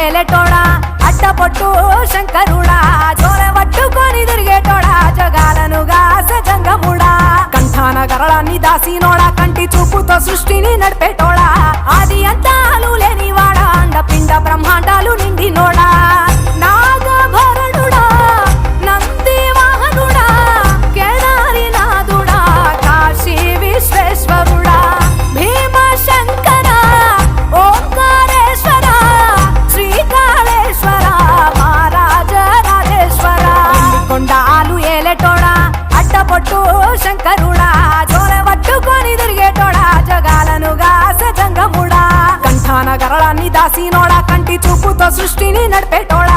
ఏలేటోడా అడ్డపొట్టు శంకరుడా జోలె పట్టుకొని తిరిగేటోడా జగాలను గాస జంగముడా కంఠాన గరళాన్ని దాసినోడా కంటి చూపుతో సృష్టిని నడిపేటోడా ఆది అంతాలు లేనివాడా అండపిండ బ్రహ్మాండాలు నిండినోడా నాగభరణుడా నంది వాహనుడా కేదారి నాథుడా కాశీ విశ్వేశ్వరుడా భీమ శంకర ఓంకారేశ్వర శ్రీకాళేశ్వర మహారాజ రాజేశ్వర కొండాలు ఏలేటోడా అడ్డపొట్టు శంకరుడా జోలె పట్టుకొని తిరిగేటోడా జగాలను గాస జంగముడా కంఠాన గరళాన్ని దాసినోడా కంటి చూపుతో సృష్టిని నడిపేటోడా